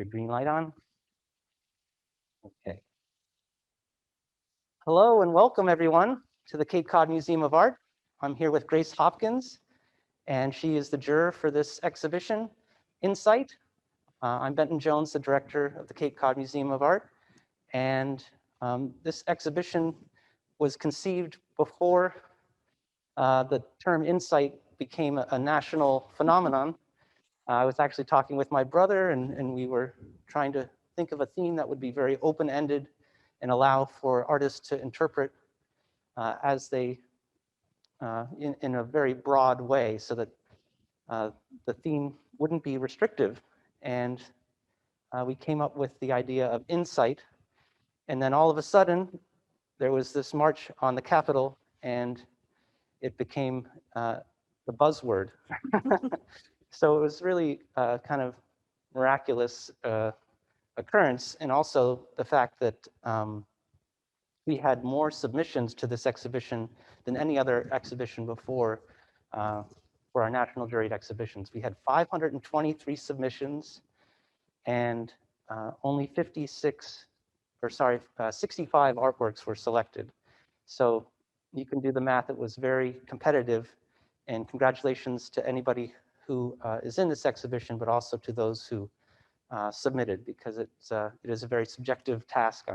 your green light on? Okay. Hello and welcome everyone to the Cape Cod Museum of Art. I'm here with Grace Hopkins, and she is the juror for this exhibition, Insight. I'm Benton Jones, the director of the Cape Cod Museum of Art, and this exhibition was conceived before the term insight became a national phenomenon. I was actually talking with my brother, and we were trying to think of a theme that would be very open-ended and allow for artists to interpret as they, in a very broad way, so that the theme wouldn't be restrictive. And we came up with the idea of insight. And then all of a sudden, there was this march on the Capitol, and it became the buzzword. So it was really kind of miraculous occurrence, and also the fact that we had more submissions to this exhibition than any other exhibition before for our national juried exhibitions. We had 523 submissions, and only 65 artworks were selected. So you can do the math. It was very competitive, and congratulations to anybody who is in this exhibition, but also to those who submitted, because it is a very subjective task,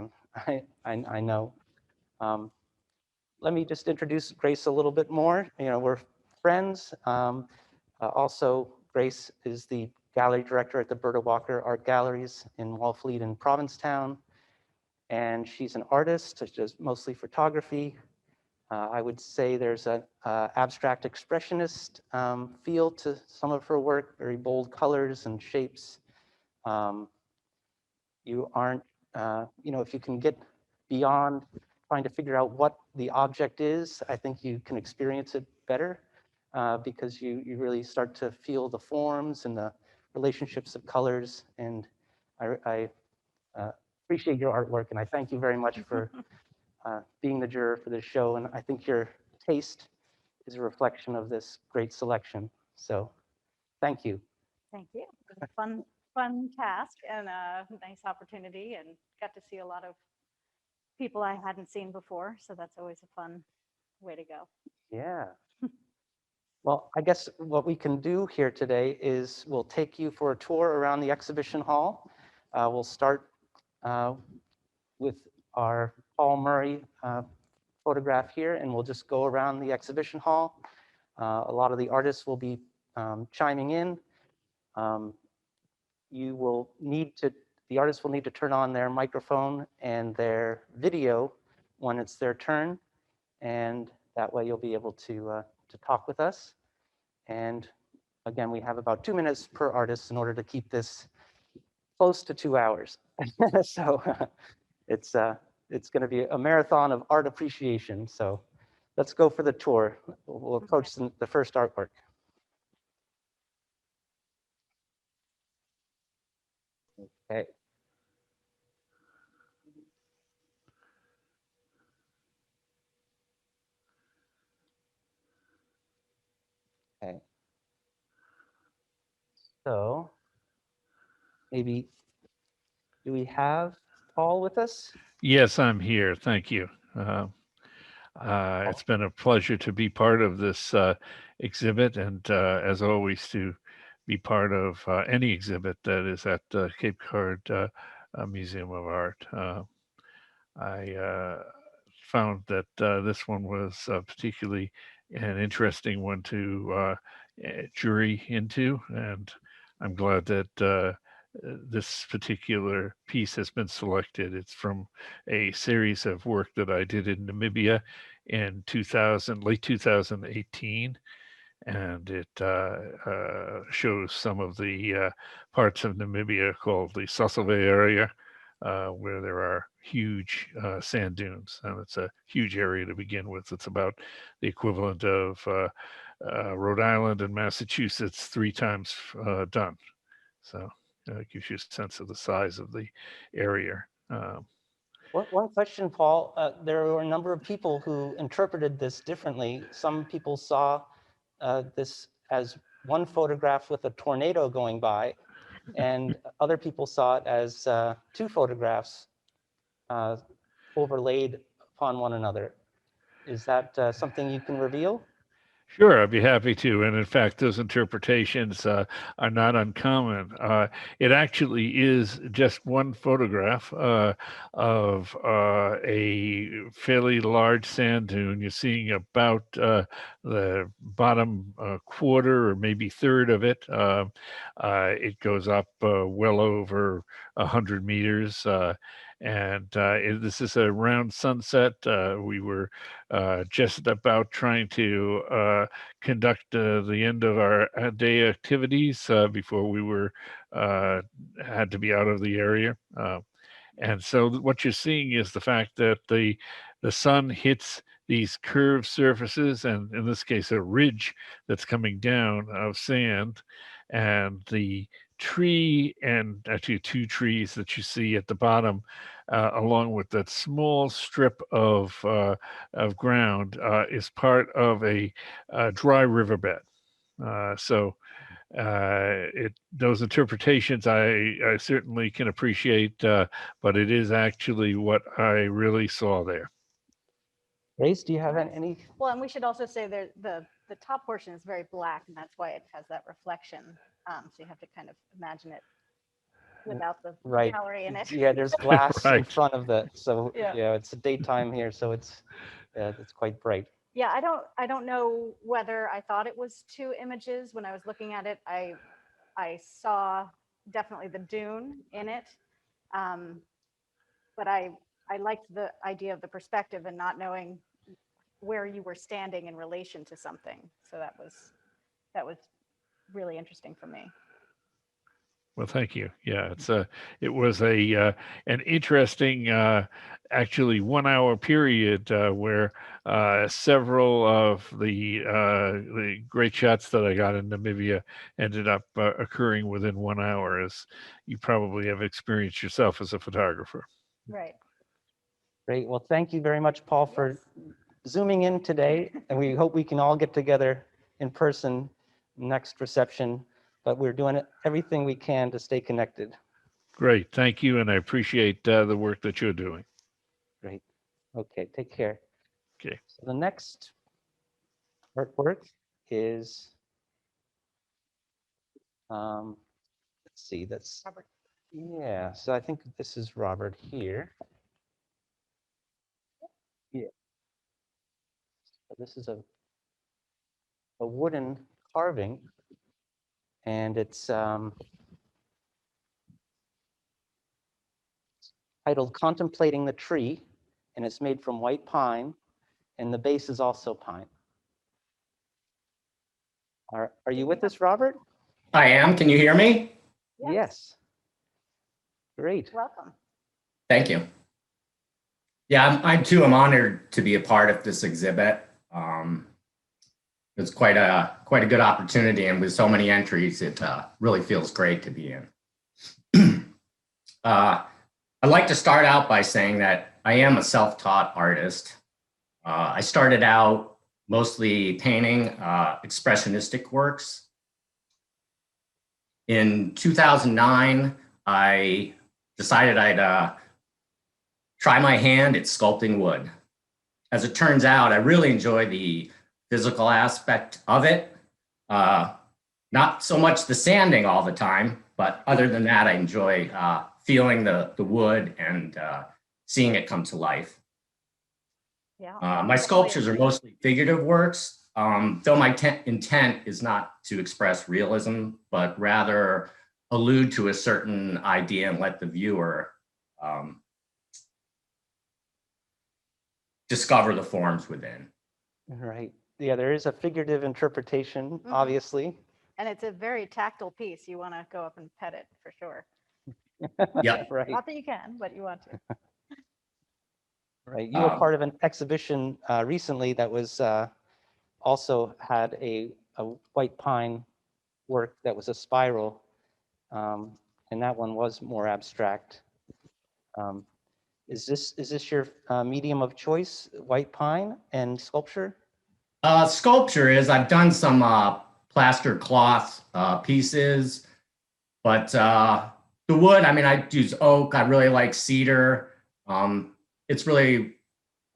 I know. Let me just introduce Grace a little bit more. You know, we're friends. Also, Grace is the gallery director at the Berta Walker Art Galleries in Wallfleet and Provincetown. And she's an artist, she does mostly photography. I would say there's an abstract expressionist feel to some of her work, very bold colors and shapes. You aren't, if you can get beyond trying to figure out what the object is, I think you can experience it better because you really start to feel the forms and the relationships of colors. And I appreciate your artwork, and I thank you very much for being the juror for this show. And I think your taste is a reflection of this great selection. So thank you. Thank you. It was a fun task and a nice opportunity, and got to see a lot of people I hadn't seen before. So that's always a fun way to go. Yeah. Well, I guess what we can do here today is we'll take you for a tour around the exhibition hall. We'll start with our Paul Murray photograph here, and we'll just go around the exhibition hall. A lot of the artists will be chiming in. The artists will need to turn on their microphone and their video when it's their turn, and that way you'll be able to talk with us. And again, we have about 2 minutes per artist in order to keep this close to 2 hours. So it's going to be a marathon of art appreciation. So let's go for the tour. We'll approach the first artwork. Okay. Okay. So maybe, do we have Paul with us? Yes, I'm here. Thank you. It's been a pleasure to be part of this exhibit, and as always, to be part of any exhibit that is at Cape Cod Museum of Art. I found that this one was particularly an interesting one to jury into, and I'm glad that this particular piece has been selected. It's from a series of work that I did in Namibia in late 2018, and it shows some of the parts of Namibia called the Sasolwe area, where there are huge sand dunes, and it's a huge area to begin with. It's about the equivalent of Rhode Island and Massachusetts 3 times done. So it gives you a sense of the size of the area. One question, Paul. There were a number of people who interpreted this differently. Some people saw this as one photograph with a tornado going by, And other people saw it as two photographs overlaid upon one another. Is that something you can reveal? Sure, I'd be happy to. And in fact, those interpretations are not uncommon. It actually is just one photograph of a fairly large sand dune. You're seeing about the bottom quarter or maybe third of it. It goes up well over 100 meters. This is a round sunset. We were just about trying to conduct the end of our day activities before we were had to be out of the area. And so what you're seeing is the fact that the sun hits these curved surfaces, and in this case, a ridge that's coming down of sand, and the tree, and actually two trees that you see at the bottom, along with that small strip of ground, is part of a dry riverbed. So those interpretations I certainly can appreciate, but it is actually what I really saw there. Grace, do you have any? Well, and we should also say that the top portion is very black, and that's why it has that reflection. So you have to kind of imagine it without the Right. gallery in it. Yeah, there's glass in Right. front of the, so Yeah. it's a daytime here, so it's quite bright. Yeah, I don't know whether I thought it was two images. When I was looking at it, I saw definitely the dune in it. But I liked the idea of the perspective and not knowing where you were standing in relation to something. So that was really interesting for me. Well, thank you. Yeah, it was an interesting, actually 1 hour period where several of the great shots that I got in Namibia ended up occurring within 1 hour, as you probably have experienced yourself as a photographer. Right. Great. Well, thank you very much, Paul, for zooming in today. And we hope we can all get together in person next reception. But we're doing everything we can to stay connected. Great. Thank you. And I appreciate the work that you're doing. Great. Okay. Take care. Okay. So the next artwork is, let's see, that's Robert. Yeah. So I think this is Robert here. Yeah. So this is a wooden carving, and it's titled Contemplating the Tree, and it's made from white pine, and the base is also pine. Are you with us, Robert? I am. Can you hear me? Yes. Great. Welcome. Thank you. Yeah, I too am honored to be a part of this exhibit. It's quite a good opportunity, and with so many entries, it really feels great to be in. I'd like to start out by saying that I am a self-taught artist. I started out mostly painting expressionistic works. In 2009, I decided I'd try my hand at sculpting wood. As it turns out, I really enjoy the physical aspect of it. Not so much the sanding all the time, but other than that, I enjoy feeling the wood and seeing it come to life. Yeah. My sculptures are mostly figurative works, though my intent is not to express realism, but rather allude to a certain idea and let the viewer discover the forms within. Right. Yeah, there is a figurative interpretation, obviously. And it's a very tactile piece. You want to go up and pet it for sure. Yeah. Right. Not that you can, but you want to. Right. You were part of an exhibition recently that was also had a white pine work that was a spiral, and that one was more abstract. Is this your medium of choice, white pine and sculpture? Sculpture is, I've done some plaster cloth pieces. But the wood, I mean, I use oak. I really like cedar. It's really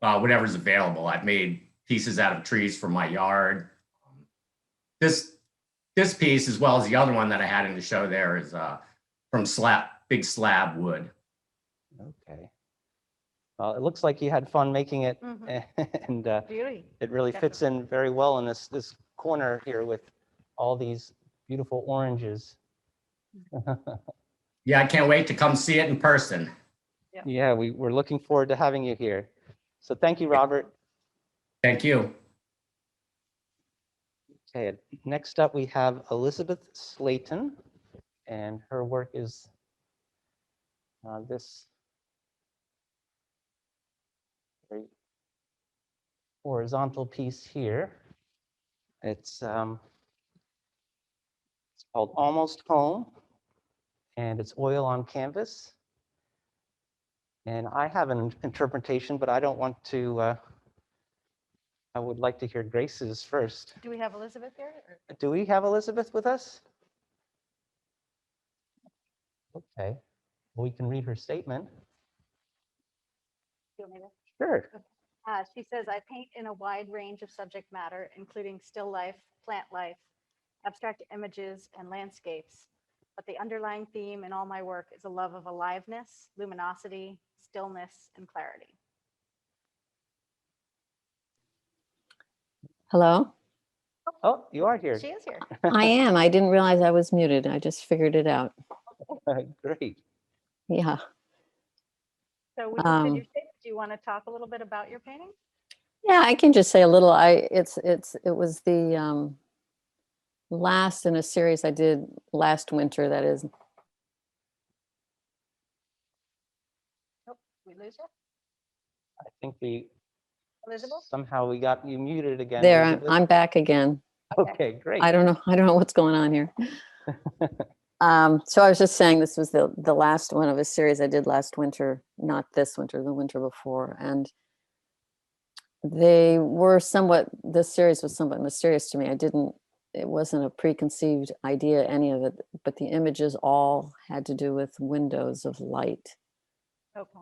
whatever's available. I've made pieces out of trees for my yard. This piece, as well as the other one that I had in the show there, is from big slab wood. Okay. Well, it looks like you had fun making it, Mhm. and Beauty. it really fits in very well in this corner here with all these beautiful oranges. Yeah, I can't wait to come see it in person. Yeah, we're looking forward to having you here. So thank you, Robert. Thank you. Okay, next up we have Elizabeth Slayton, and her work is this very horizontal piece here. It's called Almost Home, and it's oil on canvas. And I have an interpretation, but I don't want to, I would like to hear Grace's first. Do we have Elizabeth here? Or? Do we have Elizabeth with us? Okay, well, we can read her statement. Do you want me to? Sure. She says, I paint in a wide range of subject matter, including still life, plant life, abstract images, and landscapes. But the underlying theme in all my work is a love of aliveness, luminosity, stillness, and clarity. Hello? Oh, you are here. She is here. I am. I didn't realize I was muted. I just figured it out. Great. Yeah. So we just did your statement. Do you want to talk a little bit about your painting? Yeah, I can just say a little. It was the last in a series I did last winter. That is. Oh, we lose her? I think we Elizabeth? somehow we got you muted again. There, Elizabeth. I'm back again. Okay, great. I don't know what's going on here. So I was just saying this was the last one of a series I did last winter, not this winter, the winter before. And this series was somewhat mysterious to me. It wasn't a preconceived idea, any of it, but the images all had to do with windows of light. Okay.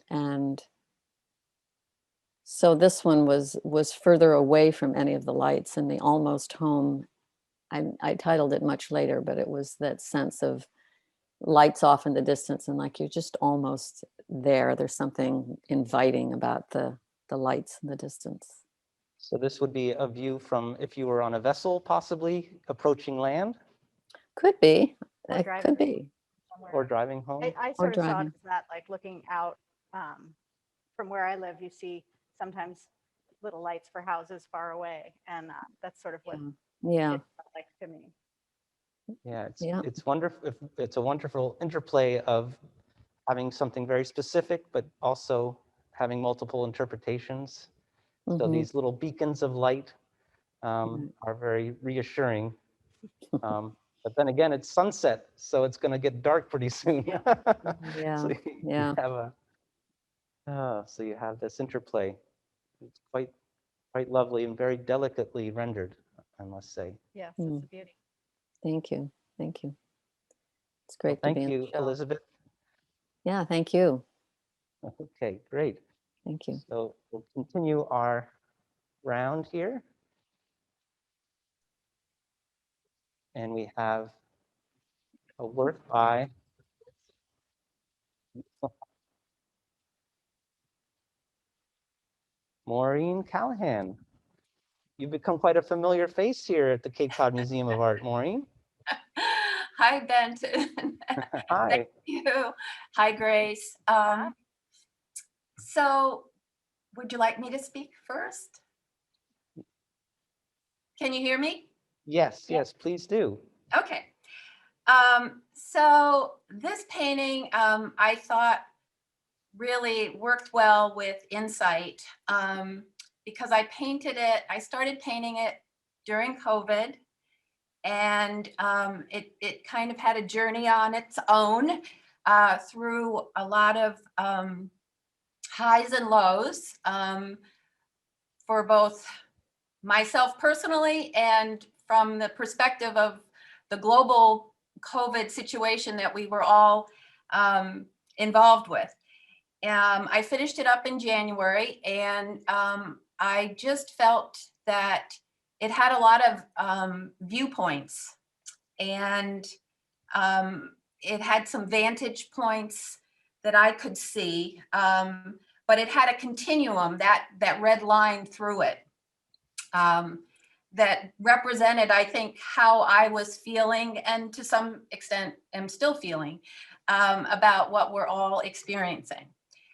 And so this one was further away from any of the lights, and the Almost Home, I titled it much later, but it was that sense of lights off in the distance and like you're just almost there. There's something inviting about the lights in the distance. So this would be a view from if you were on a vessel, possibly approaching land? Could be. Or It driving could be. somewhere. Or driving home? I sort of saw it as that, like looking out from where I live, you see sometimes little lights for houses far away. And that's sort of what Yeah. it felt like to me. Yeah, Yeah. it's wonderful. It's a wonderful interplay of having something very specific, but also having multiple interpretations. So Mhm. these little beacons of light Right. are very reassuring. But then again, it's sunset, so it's going to get dark pretty soon. Yeah. So Yeah. so you have this interplay. It's quite lovely and very delicately rendered, I must say. Yes, it's a Mm. beauty. Thank you. Thank you. It's Well, great to be thank in you, the show. Elizabeth. Yeah, thank you. Okay, great. Thank you. So we'll continue our round here. And we have a work by Maureen Callahan. You've become quite a familiar face here at the Cape Cod Museum of Art, Maureen. Hi, Benton. Hi. Thank you. Hi, Grace. So would you like me to speak first? Can you hear me? Yes, yes, please do. Okay. So this painting, I thought really worked well with Insight because I started painting it during COVID. And it kind of had a journey on its own through a lot of highs and lows for both myself personally and from the perspective of the global COVID situation that we were all involved with. I finished it up in January, and I just felt that it had a lot of viewpoints, and it had some vantage points that I could see, but it had a continuum, that red line through it, that represented, I think, how I was feeling, and to some extent am still feeling, about what we're all experiencing.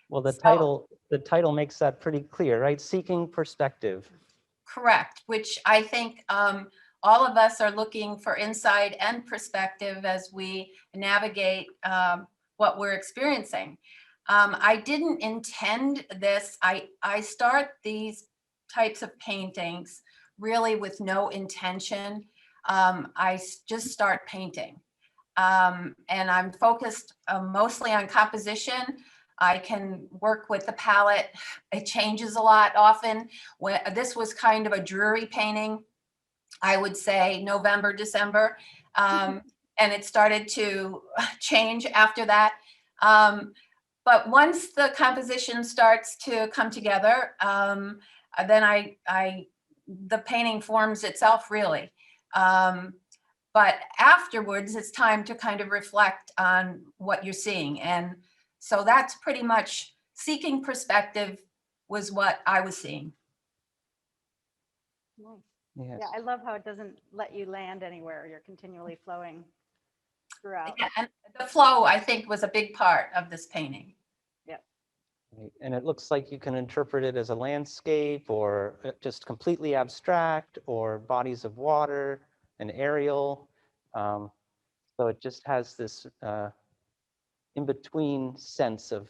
Well, the So- title makes that pretty clear, right? Seeking perspective. Correct, which I think all of us are looking for insight and perspective as we navigate what we're experiencing. I didn't intend this. I start these types of paintings really with no intention. Just start painting. And I'm focused mostly on composition. I can work with the palette. It changes a lot often. This was kind of a dreary painting, I would say November, December. And it started to change after that. But once the composition starts to come together, then the painting forms itself, really. But afterwards, it's time to kind of reflect on what you're seeing. And so that's pretty much seeking perspective was what I was seeing. Nice. Yes. Yeah, I love how it doesn't let you land anywhere. You're continually flowing throughout. Yeah, and the flow, I think, was a big part of this painting. Right. And it looks like you can interpret it as a landscape, or just completely abstract, or bodies of water, an aerial. So it just has this in-between sense of,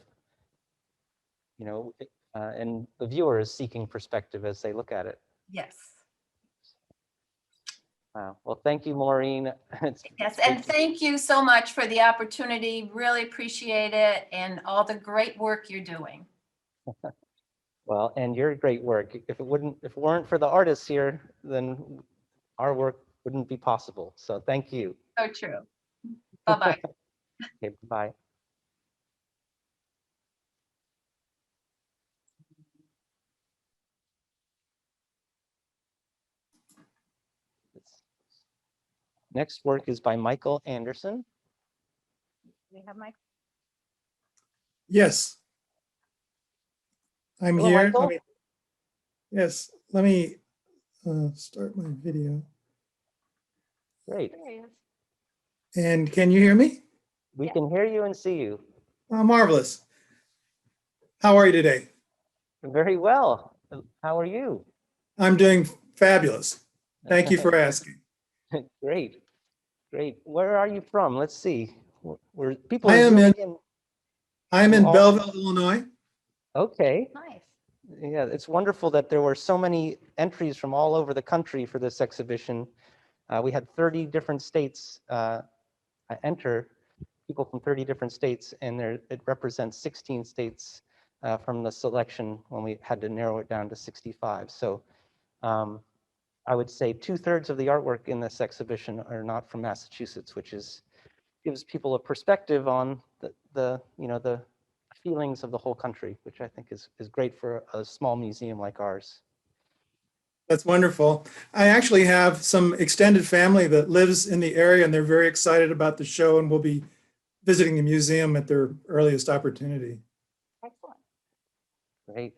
and the viewer is seeking perspective as they look at it. Yes. Wow. Well, thank you, Maureen. Yes, and thank you so much for the opportunity. Really appreciate it, and all the great work you're doing. Well, and your great work. If it weren't for the artists here, then our work wouldn't be possible. So thank you. So true. Bye-bye. Okay, bye. Next work is by Michael Anderson. We have Mike. Yes. I'm Hello, here. Michael. Yes, let me start my video. Great. There he is. And can you hear me? We Yeah. can hear you and see you. Oh, marvelous. How are you today? Very well. How are you? I'm doing fabulous. Thank you for asking. Great. Great. Where are you from? Let's see. Where people I are am zooming in- I'm in all- Belleville, Illinois. Okay. Nice. Yeah, it's wonderful that there were so many entries from all over the country for this exhibition. We had 30 different states enter, people from 30 different states, and it represents 16 states from the selection when we had to narrow it down to 65. So I would say 2/3 of the artwork in this exhibition are not from Massachusetts, which gives people a perspective on the feelings of the whole country, which I think is great for a small museum like ours. That's wonderful. I actually have some extended family that lives in the area, and they're very excited about the show and will be visiting the museum at their earliest opportunity. Excellent. Great.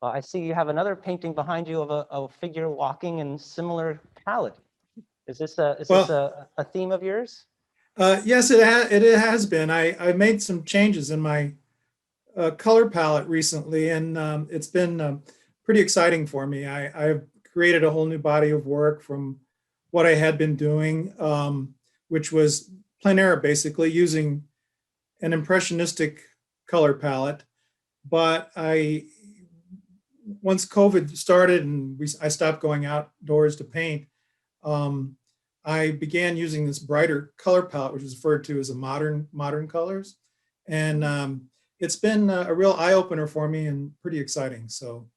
Well, I see you have another painting behind you of a figure walking in similar palette. Is this a theme of yours? Yes, it has been. I made some changes in my color palette recently, and it's been pretty exciting for me. I've created a whole new body of work from what I had been doing, which was plein air, basically using an impressionistic color palette. But once COVID started and I stopped going outdoors to paint, I began using this brighter color palette, which is referred to as a modern colors. And it's been a real eye opener for me and pretty exciting. So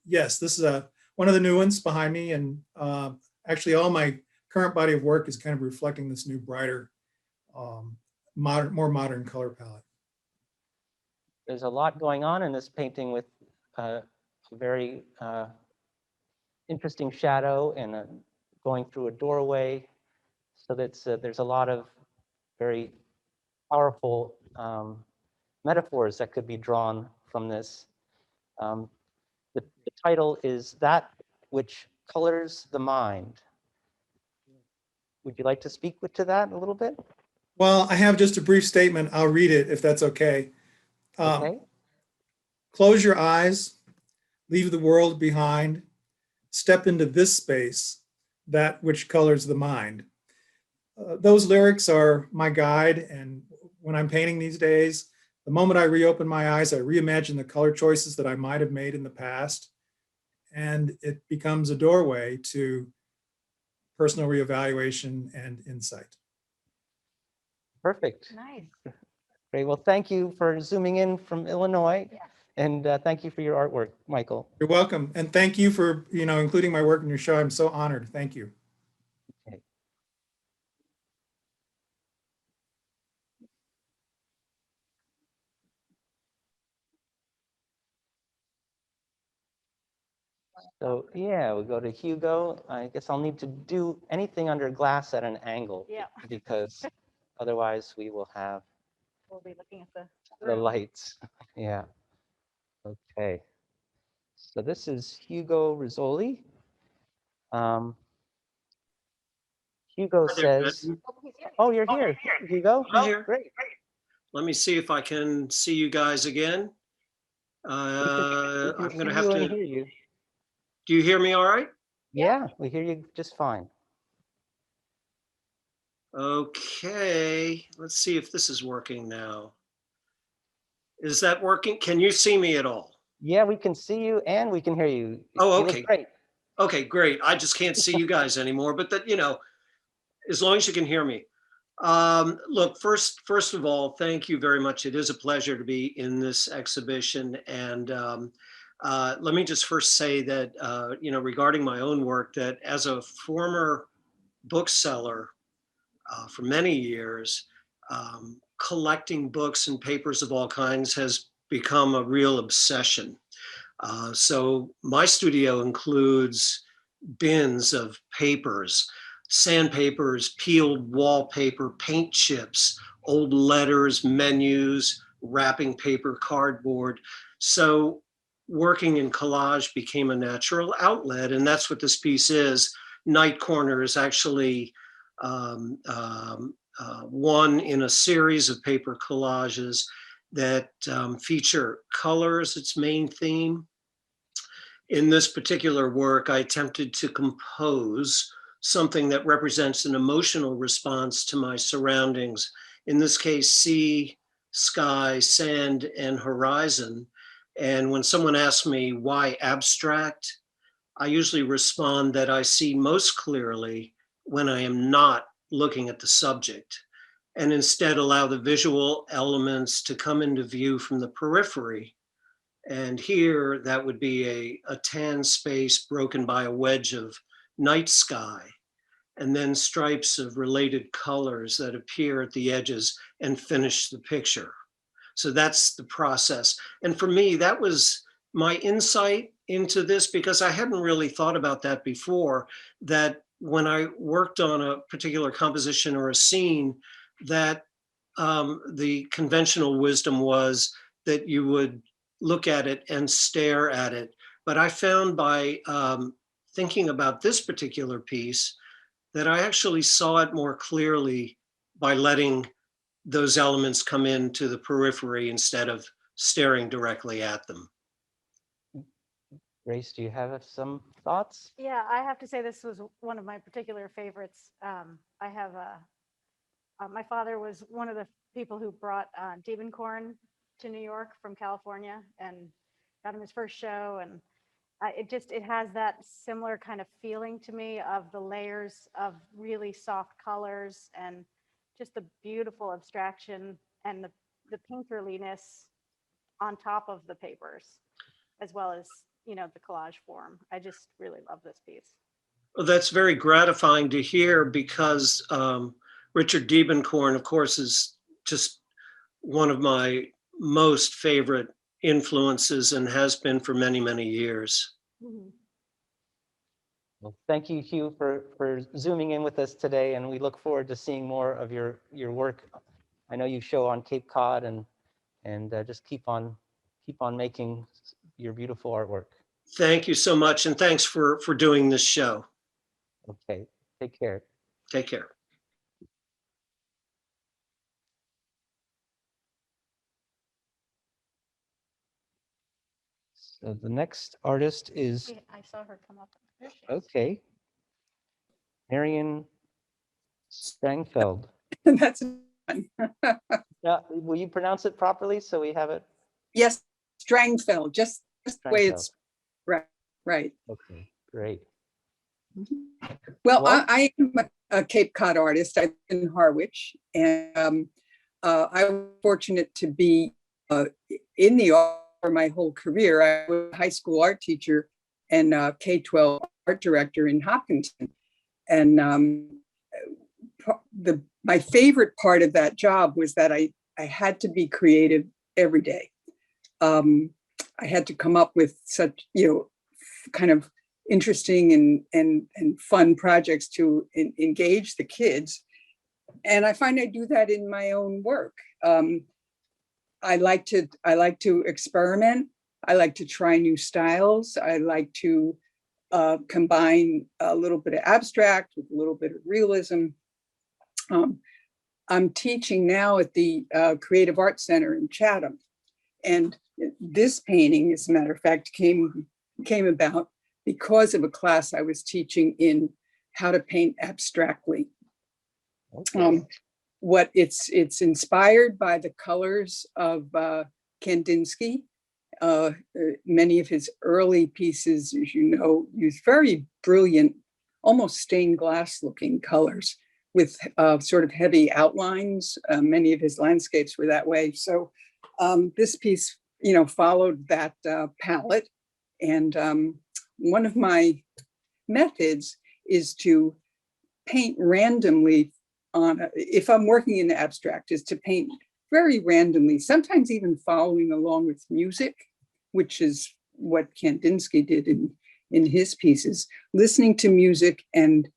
yes, this is one of the new ones behind me. And actually all my current body of work is kind of reflecting this new, brighter, more modern color palette. There's a lot going on in this painting with a very interesting shadow and going through a doorway. So that's there's a lot of very powerful metaphors that could be drawn from this. The title is That Which Colors the Mind. Would you like to speak to that a little bit? Well, I have just a brief statement. I'll read it if that's okay. Okay. Close your eyes, leave the world behind, step into this space, that which colors the mind. Those lyrics are my guide, and when I'm painting these days, the moment I reopen my eyes, I reimagine the color choices that I might have made in the past, and it becomes a doorway to personal reevaluation and insight. Perfect. Nice. Great. Well, thank you for zooming in from Illinois, Yes. and thank you for your artwork, Michael. You're welcome, and thank you for including my work in your show. I'm so honored. Thank you. Okay. So yeah, we go to Hugo. I guess I'll need to do anything under glass at an angle. Yeah. Because otherwise we will have We'll be looking at the the room. lights. Yeah. Okay. So this is Hugo Rizzoli. Hugo Hi there, says, Benton. Oh, he's here. "Oh, you're here, Hugo. I'm here. Great. Let me see if I can see you guys again. We I'm can going to see have you and to. hear you. Do you hear me all right? Yeah, we hear you just fine. Okay. Let's see if this is working now. Is that working? Can you see me at all? Yeah, we can see you and we can hear you. Oh, You look okay. great. Okay, great. I just can't see you guys anymore, but that, as long as you can hear me. Look, first of all, thank you very much. It is a pleasure to be in this exhibition. And let me just first say that, regarding my own work, that as a former bookseller for many years, collecting books and papers of all kinds has become a real obsession. So my studio includes bins of papers, sandpapers, peeled wallpaper, paint chips, old letters, menus, wrapping paper, cardboard. So working in collage became a natural outlet, and that's what this piece is. Night Corner is actually one in a series of paper collages that feature color as its main theme. In this particular work, I attempted to compose something that represents an emotional response to my surroundings. In this case, sea, sky, sand, and horizon. And when someone asks me why abstract, I usually respond that I see most clearly when I am not looking at the subject, and instead allow the visual elements to come into view from the periphery. And here, that would be a tan space broken by a wedge of night sky, and then stripes of related colors that appear at the edges and finish the picture. So that's the process. And for me, that was my insight into this, because I hadn't really thought about that before, that when I worked on a particular composition or a scene, that the conventional wisdom was that you would look at it and stare at it. But I found by thinking about this particular piece that I actually saw it more clearly by letting those elements come into the periphery instead of staring directly at them. Grace, do you have some thoughts? Yeah, I have to say this was one of my particular favorites. I have my father was one of the people who brought Corn to New York from California and got him his first show. And it has that similar kind of feeling to me of the layers of really soft colors and just the beautiful abstraction and the painterliness on top of the papers, as well as, the collage form. I just really love this piece. Well, that's very gratifying to hear because Richard Diebenkorn, of course, is just one of my most favorite influences and has been for many, many years. Mhm. Well, thank you, Hugh, for zooming in with us today, and we look forward to seeing more of your work. I know you show on Cape Cod, and just keep on making your beautiful artwork. Thank you so much, and thanks for doing this show. Okay, take care. Take care. So the next artist is, Wait, I saw her come up. There she is. okay, Marion Strangfeld. That's fun. Will you pronounce it properly so we have it? Yes, Strangfeld, just the way Strangfeld. it's right. Right. Okay, great. Well, Well- I am a Cape Cod artist. I'm in Harwich, and I was fortunate to be in the art for my whole career. I was a high school art teacher and K-12 art director in Hopkinton. And my favorite part of that job was that I had to be creative every day. I had to come up with such, kind of interesting and fun projects to engage the kids. And I find I do that in my own work. I like to experiment. I like to try new styles. I like to combine a little bit of abstract with a little bit of realism. I'm teaching now at the Creative Arts Center in Chatham. And this painting, as a matter of fact, came about because of a class I was teaching in how to paint abstractly. Okay. What it's inspired by the colors of Kandinsky. Many of his early pieces, as you know, use very brilliant, almost stained glass looking colors with sort of heavy outlines. Many of his landscapes were that way. So this piece, followed that palette. And one of my methods is to paint randomly if I'm working in the abstract, is to paint very randomly, sometimes even following along with music, which is what Kandinsky did in his pieces, listening to music and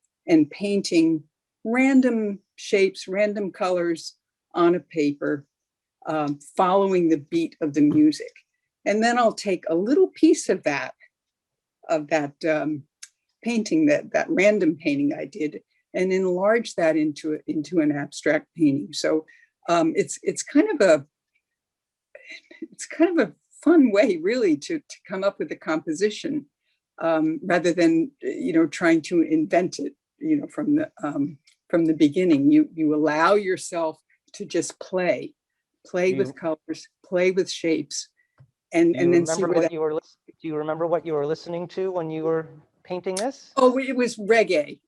painting random shapes, random colors on a paper, following the beat of the music. And then I'll take a little piece of that painting, that random painting I did, and enlarge that into an abstract painting. So it's kind of a fun way, really, to come up with a composition rather than trying to invent it from the beginning. You allow yourself to just play with colors, play with shapes, and then see where that. Do you remember what you were listening to when you were painting this? Oh, it was reggae.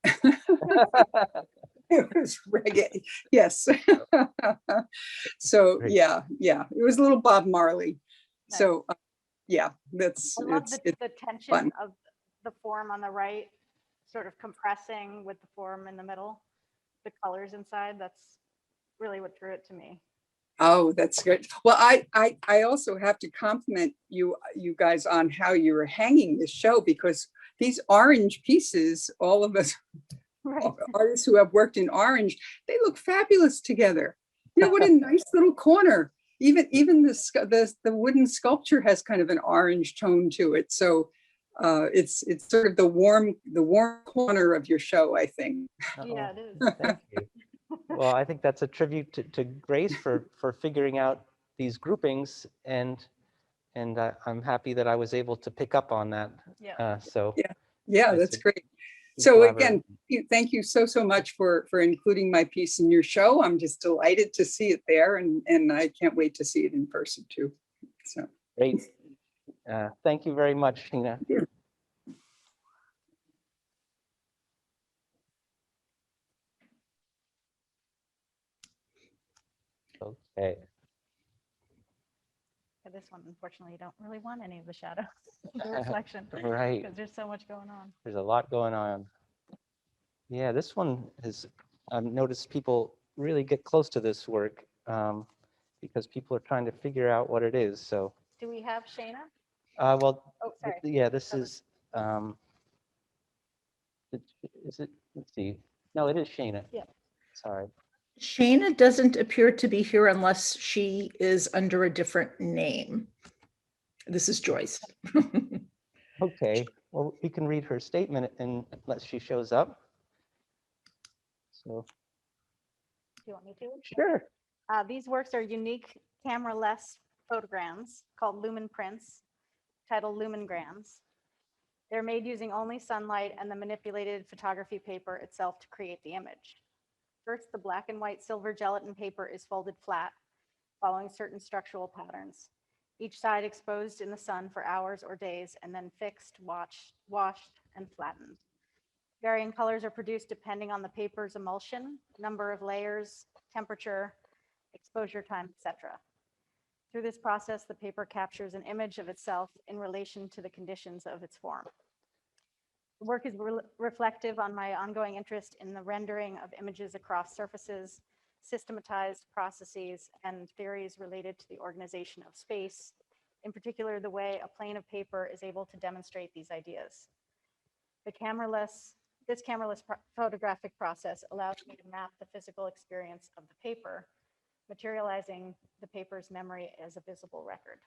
It was reggae. Yes. So Great. yeah, it was a little Bob Marley. Nice. So yeah, that's I love it's the tension fun. of the form on the right, sort of compressing with the form in the middle, the colors inside. That's really what drew it to me. Oh, that's good. Well, I also have to compliment you guys on how you were hanging this show, because these orange pieces, all of us Right. artists who have worked in orange, they look fabulous together. What a nice little corner. Even the wooden sculpture has kind of an orange tone to it. So it's sort of the warm corner of your show, I think. Yeah, it is. Thank you. Well, I think that's a tribute to Grace for figuring out these groupings, and I'm happy that I was able to pick up on that. Yeah. So Yeah, It's that's a- great. we So collaborate. again, thank you so much for including my piece in your show. I'm just delighted to see it there, and I can't wait to see it in person too. So Great. Thank you very much, Tina. Yeah. Okay. For this one, unfortunately, you don't really want any of the shadow, the reflection, Right. because there's so much going on. There's a lot going on. Yeah, this one is, I've noticed people really get close to this work because people are trying to figure out what it is. So, Do we have Shayna? well, Oh, sorry. yeah, this That was- is, is it, let's see. No, it is Shayna. Yeah. Sorry. Shayna doesn't appear to be here unless she is under a different name. This is Joyce. Okay, well, we can read her statement unless she shows up. So, Do you want me to? sure. These works are unique camera-less photograms called Lumen Prints, titled Lumengrams. They're made using only sunlight and the manipulated photography paper itself to create the image. First, the black and white silver gelatin paper is folded flat, following certain structural patterns. Each side exposed in the sun for hours or days, and then fixed, washed, and flattened. Varying colors are produced depending on the paper's emulsion, number of layers, temperature, exposure time, etc. Through this process, the paper captures an image of itself in relation to the conditions of its form. The work is reflective on my ongoing interest in the rendering of images across surfaces, systematized processes, and theories related to the organization of space, in particular, the way a plane of paper is able to demonstrate these ideas. This camera-less photographic process allows me to map the physical experience of the paper, materializing the paper's memory as a visible record.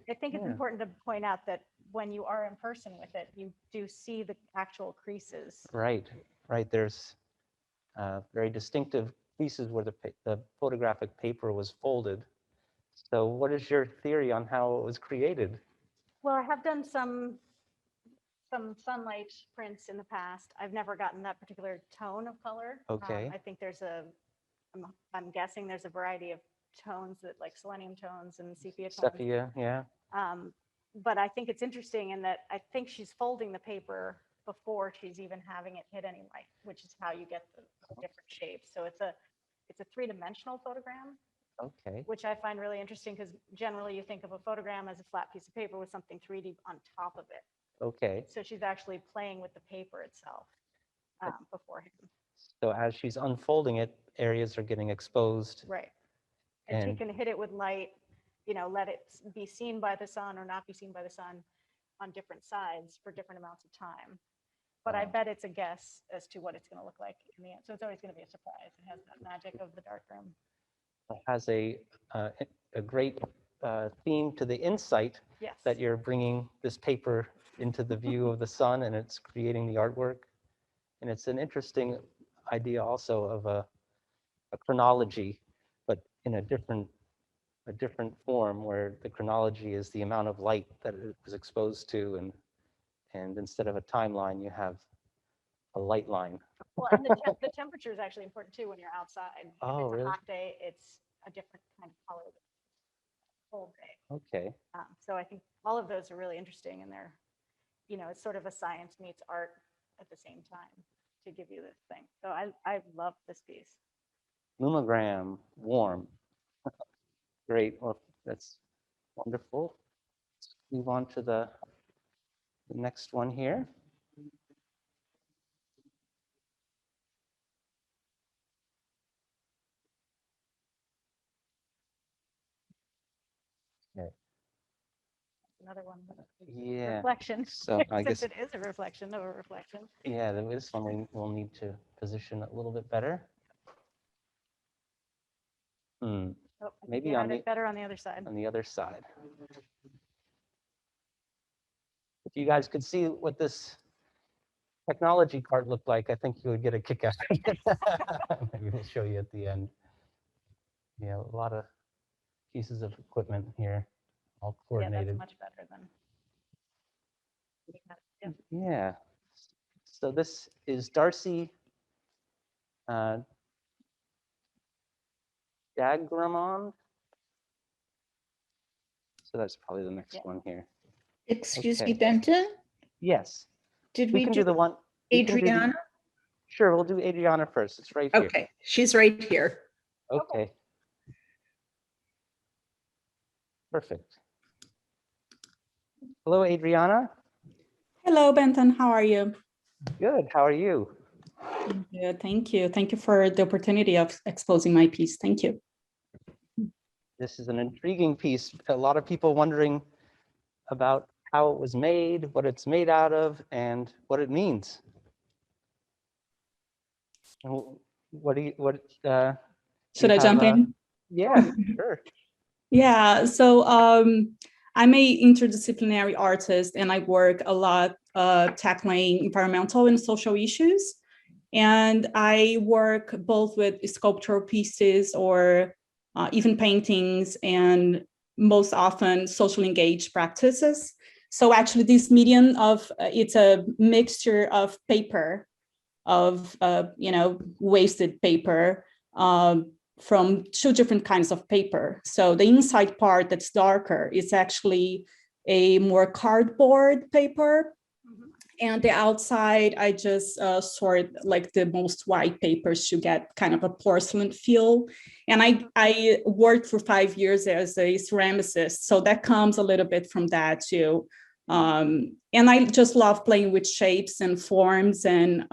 I think it's Yeah. important to point out that when you are in person with it, you do see the actual creases. Right, right. There's very distinctive pieces where the photographic paper was folded. So what is your theory on how it was created? Well, I have done some sunlight prints in the past. I've never gotten that particular tone of color. Okay. I think I'm guessing there's a variety of tones that like selenium tones and sepia tones. Sepia, yeah. But I think it's interesting in that I think she's folding the paper before she's even having it hit any light, which is how you get the different shapes. So it's a three-dimensional photogram, Okay. which I find really interesting because generally you think of a photogram as a flat piece of paper with something 3D on top of it. Okay. So she's actually playing with the paper itself beforehand. So as she's unfolding it, areas are getting exposed. Right. And she And- can hit it with light, let it be seen by the sun or not be seen by the sun on different sides for different amounts of time. But I Wow. bet it's a guess as to what it's going to look like in the end. So it's always going to be a surprise. It has that magic of the darkroom. It has a great theme to the insight Yes. that you're bringing this paper into the view of the sun and it's creating the artwork. And it's an interesting idea also of a chronology, but in a different form where the chronology is the amount of light that it was exposed to, and instead of a timeline, you have a light line. Well, and the temperature is actually important too when you're outside. If Oh, it's really? a hot day, it's a different kind of color than a cold day. Okay. So I think all of those are really interesting, and they're, it's sort of a science meets art at the same time to give you this thing. So I love this piece. Lumogram, warm. Great. Well, that's wonderful. Let's move on to the next one here. Okay. Another one. Yeah. Reflection. So I Since guess, it is a reflection of a reflection. yeah, this one we'll need to position a little bit better. Oh, I think Maybe you on had it better on the other side. the other side. If you guys could see what this technology cart looked like, I think you would get a kick out of it. Maybe we'll show you at the end. Yeah, a lot of pieces of equipment here, all Yeah, coordinated. that's much better than. Yeah. Yeah. So this is Darcy Dagramond. So that's probably the next Yeah. one here. Excuse Okay. me, Benton, Yes, did we we can do do the one. we can do the- Adriana? Sure, we'll do Adriana first. It's right here. Okay, she's right here. Okay. Perfect. Hello, Adriana. Hello, Benton. How are you? Good. How are you? Yeah, thank you. Thank you for the opportunity of exposing my piece. Thank you. This is an intriguing piece. A lot of people wondering about how it was made, what it's made out of, and what it means. What do you, Should I jump in? Yeah, sure. Yeah, so I'm a interdisciplinary artist and I work a lot tackling environmental and social issues. And I work both with sculptural pieces or even paintings and most often socially engaged practices. So actually this medium of, it's a mixture of paper, of wasted paper, from two different kinds of paper. So the inside part that's darker is actually a more cardboard paper. And the outside, I just sort like the most white papers to get kind of a porcelain feel. And I worked for 5 years as a ceramicist, so that comes a little bit from that too. And I just love playing with shapes and forms and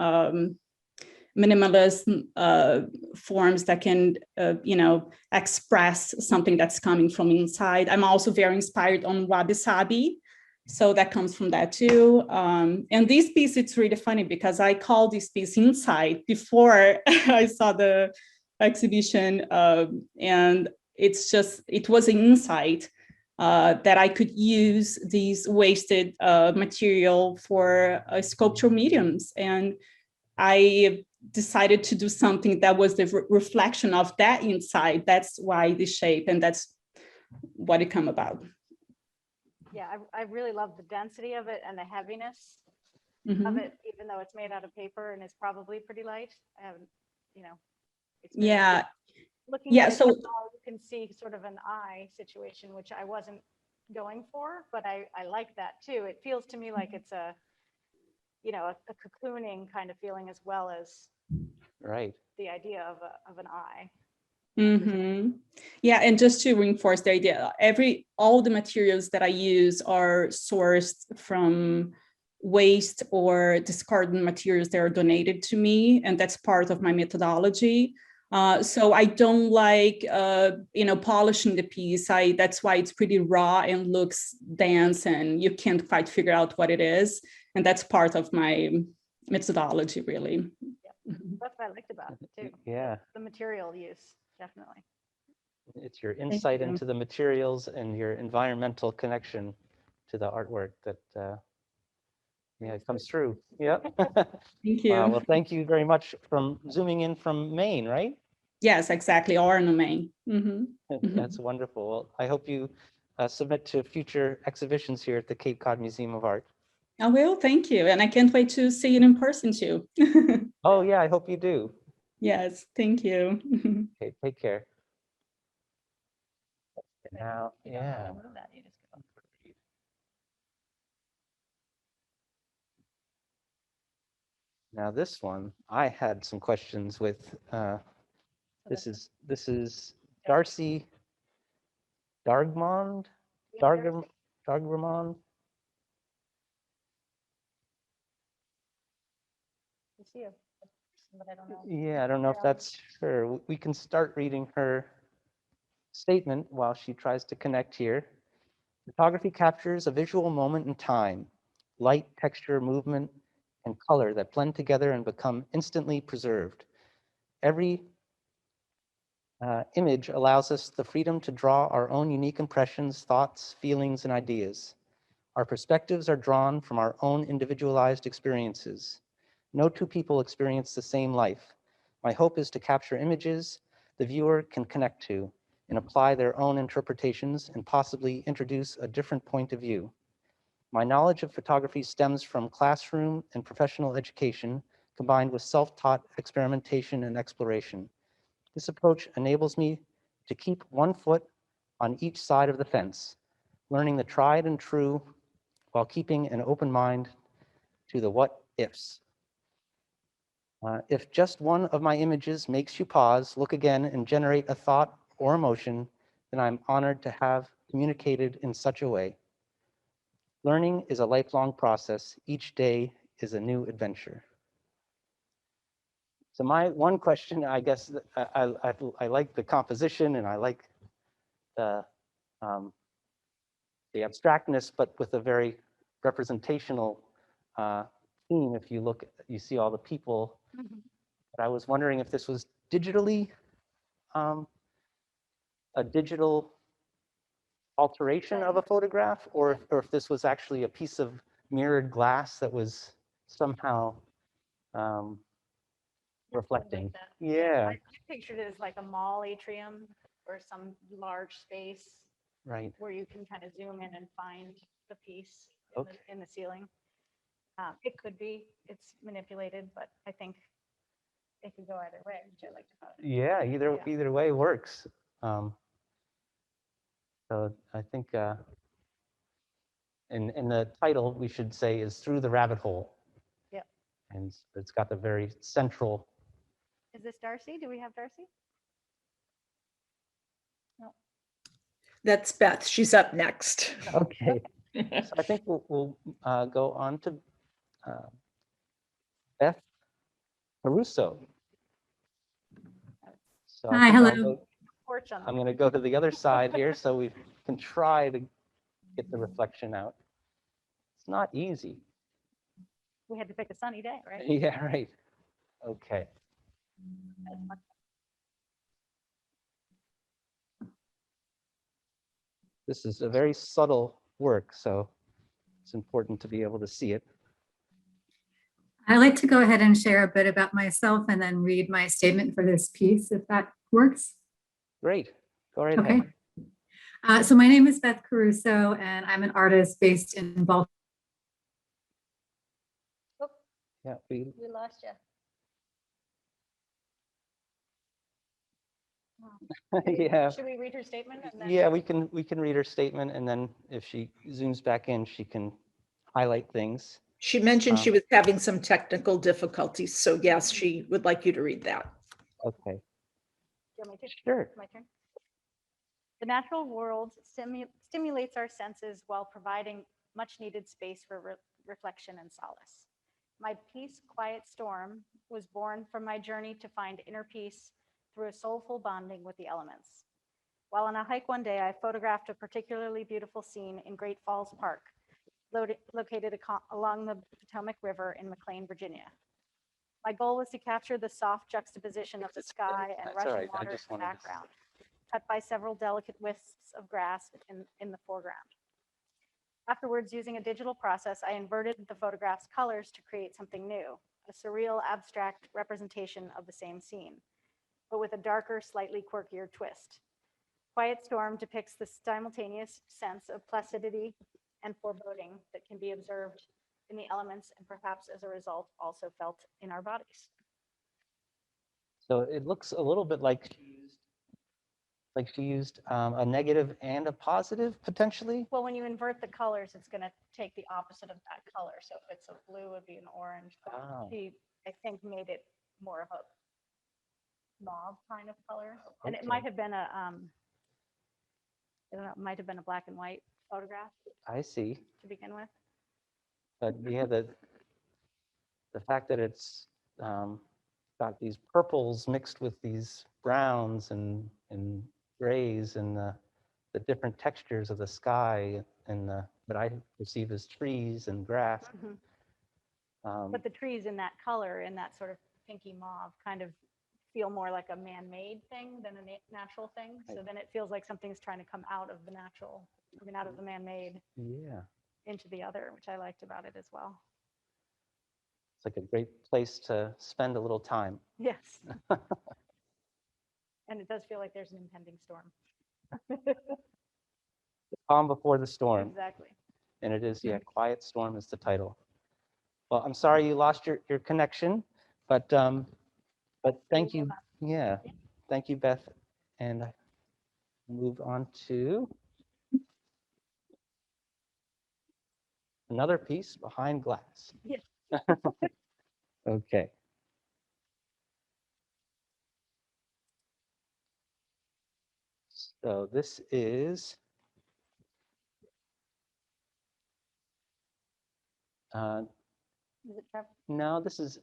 minimalist forms that can, express something that's coming from inside. I'm also very inspired on wabi-sabi. So that comes from that too. And this piece, it's really funny because I called this piece Inside before I saw the exhibition. And it was an insight that I could use these wasted material for sculptural mediums. And I decided to do something that was the reflection of that inside. That's why the shape, and that's what it come about. Yeah, I really love the density of it and the heaviness of it, even though it's made out of paper and it's probably pretty light. It's really Yeah. looking at it now, you can see sort of an eye situation, which I wasn't going for, but I like that too. It feels to me like it's a cocooning kind of feeling as well as the idea of an eye. Yeah, and just to reinforce the idea, all the materials that I use are sourced from waste or discarded materials that are donated to me, and that's part of my methodology. So I don't like, polishing the piece. That's why it's pretty raw and looks dense, and you can't quite figure out what it is. And that's part of my methodology, really. Yeah. That's what I liked about it too. Yeah. The material use, definitely. It's your insight into the materials and your environmental connection to the artwork that it comes through. Yeah. Thank you. Well, thank you very much from zooming in from Maine, right? Yes, exactly. Orono, Maine. That's wonderful. Well, I hope you submit to future exhibitions here at the Cape Cod Museum of Art. I will, thank you. And I can't wait to see it in person too. Oh yeah, I hope you do. Yes, thank you. Okay, take care. Now, yeah. Now this one, I had some questions with. This is Darcy Dargmond. Dargmond. Yeah, I don't know if that's her. We can start reading her statement while she tries to connect here. Photography captures a visual moment in time, light, texture, movement, and color that blend together and become instantly preserved. Every image allows us the freedom to draw our own unique impressions, thoughts, feelings, and ideas. Our perspectives are drawn from our own individualized experiences. No two people experience the same life. My hope is to capture images the viewer can connect to and apply their own interpretations and possibly introduce a different point of view. My knowledge of photography stems from classroom and professional education combined with self-taught experimentation and exploration. This approach enables me to keep one foot on each side of the fence, learning the tried and true while keeping an open mind to the what ifs. If just one of my images makes you pause, look again, and generate a thought or emotion, then I'm honored to have communicated in such a way. Learning is a lifelong process. Each day is a new adventure. So my one question, I guess, I like the composition and I like um, the abstractness, but with a very representational theme. If you look, you see all the people. Mhm. But I was wondering if this was digitally a digital alteration of a photograph, or if this was actually a piece of mirrored glass that was somehow reflecting. Yeah, I pictured it as like a mall atrium or some large space right. where you can kind of zoom in and find the piece in Okay. in the ceiling. It could be, it's manipulated, but I think it could go either way, which I liked about it. Yeah, either way works. So I think in the title we should say is Through the Rabbit Hole. Yep. And it's got the very central. Is this Darcy? Do we have Darcy? That's Beth. She's up next. Okay. So I think we'll go on to Beth Caruso. So I Hi, think hello. Porch on I'm going to go to the other side here so we can try to get the reflection out. It's not easy. We had to pick a sunny day, right? Yeah, right. Okay. This is a very subtle work, so it's important to be able to see it. I'd like to go ahead and share a bit about myself and then read my statement for this piece, if that works. Great. Go right Okay. ahead. So my name is Beth Caruso, and I'm an artist based in Baltimore. Yeah, We lost you. yeah. Should we read her statement? And then Yeah, we can read her statement, and then if she zooms back in, she can highlight things. She mentioned she was having some technical difficulties. So yes, she would like you to read that. Okay. Do you want me to? Sure. My turn. The natural world stimulates our senses while providing much needed space for reflection and solace. My piece, Quiet Storm, was born from my journey to find inner peace through a soulful bonding with the elements. While on a hike one day, I photographed a particularly beautiful scene in Great Falls Park, located along the Potomac River in McLean, Virginia. My goal was to capture the soft juxtaposition of the sky and That's all rushing right. I water in just the wanted to- background, cut by several delicate wisps of grass in the foreground. Afterwards, using a digital process, I inverted the photograph's colors to create something new, a surreal, abstract representation of the same scene, but with a darker, slightly quirkier twist. Quiet Storm depicts the simultaneous sense of placidity and foreboding that can be observed in the elements and perhaps as a result also felt in our bodies. So it looks a little bit like she used a negative and a positive potentially. Well, when you invert the colors, it's going to take the opposite of that color. So if it's a blue, it would be an orange. But Oh. she, I think, made it more of a mauve kind of color. And it Okay. might have been a, I don't know, it might have been a black and white photograph I see. to begin with. But yeah, the fact that it's got these purples mixed with these browns and grays and the different textures of the sky and what I perceive as trees and grass. But the trees in that color, in that sort of pinky mauve, kind of feel more like a man-made thing than a natural thing. So then it feels like something's trying to come out of the natural, I mean, out of the man-made Yeah, into the other, which I liked about it as well. it's like a great place to spend a little time. Yes. And it does feel like there's an impending storm. Calm before the storm. Exactly. And it is, yeah, Quiet Storm is the title. Well, I'm sorry you lost your connection, but thank you. Yeah, thank you, Beth. And I move on to another piece, Behind Glass. Yes. Okay. So this is Is it Trevor? no, this is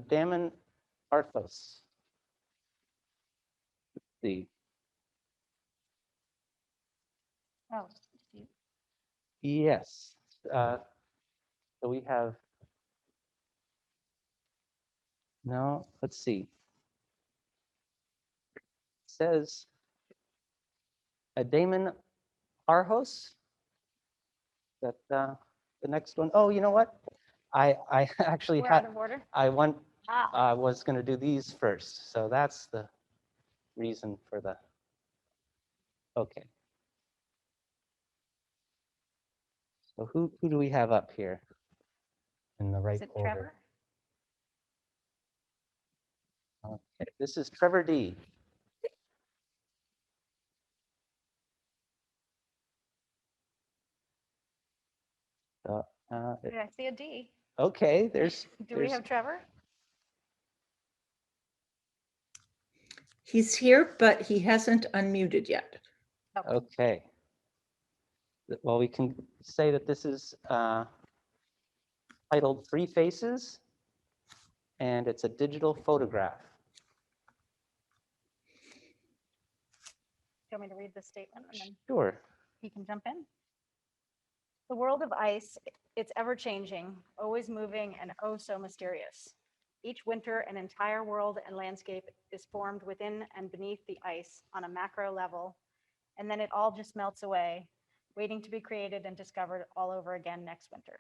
Damon Arthos. Let's see. Oh, Steve. Yes. So we have, no, let's see. It says a Damon Arjos. That the next one. Oh, you know what? I actually We're had, out of order. I Ah, was going to do these first. So that's the reason for the, okay. So who do we have up here in the right is it order? Trevor? Okay, this is Trevor D. Did I see a D? Okay, Do we have Trevor? He's here, but he hasn't unmuted yet. Okay. Well, we can say that this is titled Three Faces, and it's a digital photograph. Do you want me to read the statement and then Sure. he can jump in? The world of ice, it's ever changing, always moving, and oh so mysterious. Each winter, an entire world and landscape is formed within and beneath the ice on a macro level, and then it all just melts away, waiting to be created and discovered all over again next winter.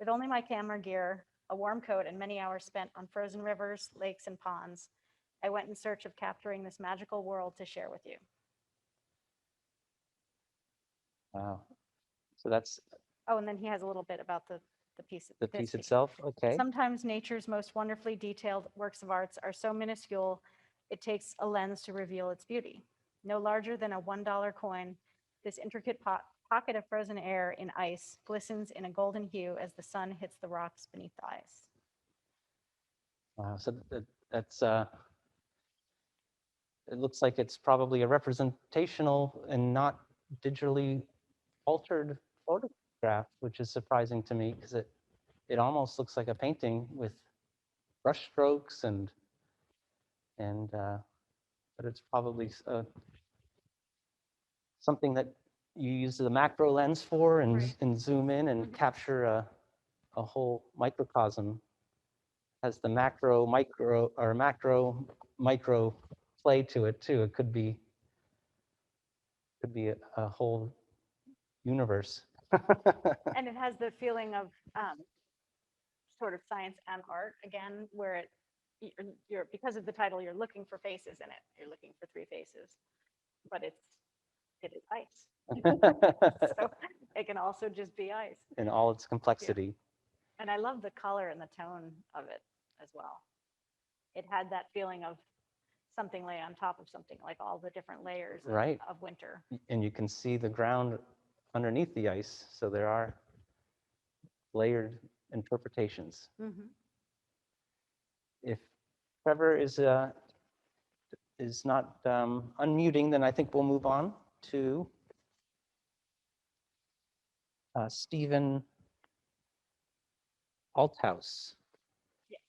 With only my camera gear, a warm coat, and many hours spent on frozen rivers, lakes, and ponds, I went in search of capturing this magical world to share with you. Wow. So that's Oh, and then he has a little bit about the piece. the piece itself. Okay. Sometimes nature's most wonderfully detailed works of arts are so minuscule, it takes a lens to reveal its beauty. No larger than a $1 coin, this intricate pocket of frozen air in ice glistens in a golden hue as the sun hits the rocks beneath the ice. Wow. So that's it looks like it's probably a representational and not digitally altered photograph, which is surprising to me because it almost looks like a painting with brush strokes and but it's probably something that you use the macro lens for and, Right. and zoom in and capture a whole microcosm. Has the macro micro play to it too. It could be a whole universe. And it has the feeling of sort of science and art again, where you're because of the title, you're looking for faces in it. You're looking for three faces, but it is ice. So it can also just be ice. In all its complexity. Yeah. And I love the color and the tone of it as well. It had that feeling of something lay on top of something, like all the different layers Right. of winter. And you can see the ground underneath the ice, so there are layered interpretations. Mm-hmm. If Trevor is not unmuting, then I think we'll move on to Stephen Althaus. Yes.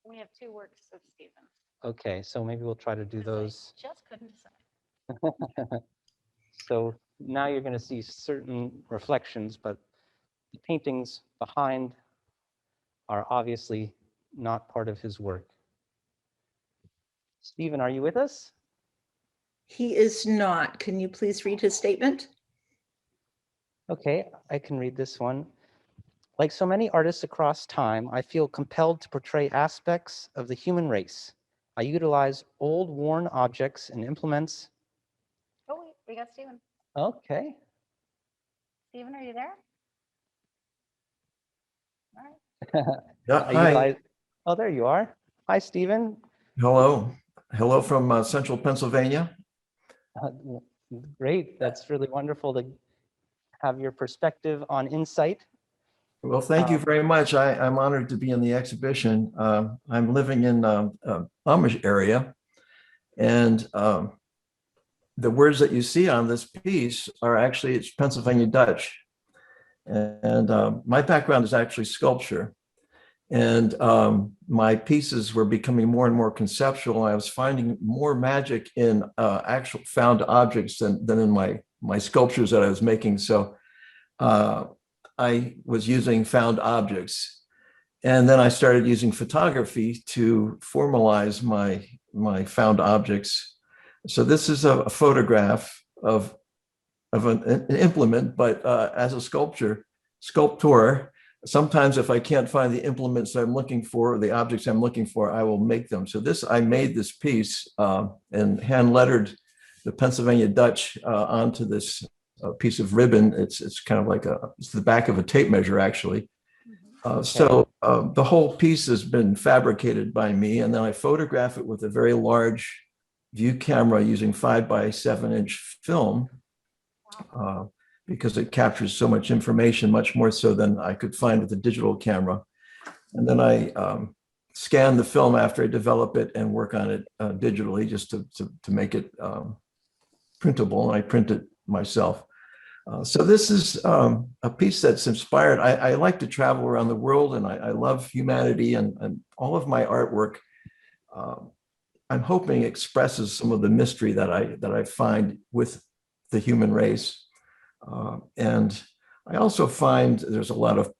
We have two works of Stephen. Okay, so maybe we'll try to do those. I just couldn't decide. So now you're going to see certain reflections, but the paintings behind are obviously not part of his work. Stephen, are you with us? He is not. Can you please read his statement? Okay, I can read this one. Like so many artists across time, I feel compelled to portray aspects of the human race. I utilize old, worn objects and implements. Oh, wait, we got Stephen. Okay. Stephen, are you there? All right. Yeah, hi. Oh, there you are. Hi, Stephen. Hello. Hello from central Pennsylvania. Great. That's really wonderful to have your perspective on Insight. Well, thank you very much. I'm honored to be in the exhibition. I'm living in Amish area, and the words that you see on this piece are actually, it's Pennsylvania Dutch. And my background is actually sculpture. And my pieces were becoming more and more conceptual. I was finding more magic in actual found objects than in my sculptures that I was making. So I was using found objects. And then I started using photography to formalize my found objects. So this is a photograph of an implement, but as a sculptor, sometimes if I can't find the implements I'm looking for, or the objects I'm looking for, I will make them. So I made this piece and hand lettered the Pennsylvania Dutch onto this piece of ribbon. It's kind of like it's the back of a tape measure, actually. So the whole piece has been fabricated by me, and then I photograph it with a very large view camera using 5x7-inch film because it captures so much information, much more so than I could find with a digital camera. And then I scan the film after I develop it and work on it digitally just to make it printable, and I print it myself. So this is a piece that's inspired. I like to travel around the world, and I love humanity, and all of my artwork, I'm hoping, expresses some of the mystery that I find with the human race. And I also find there's a lot of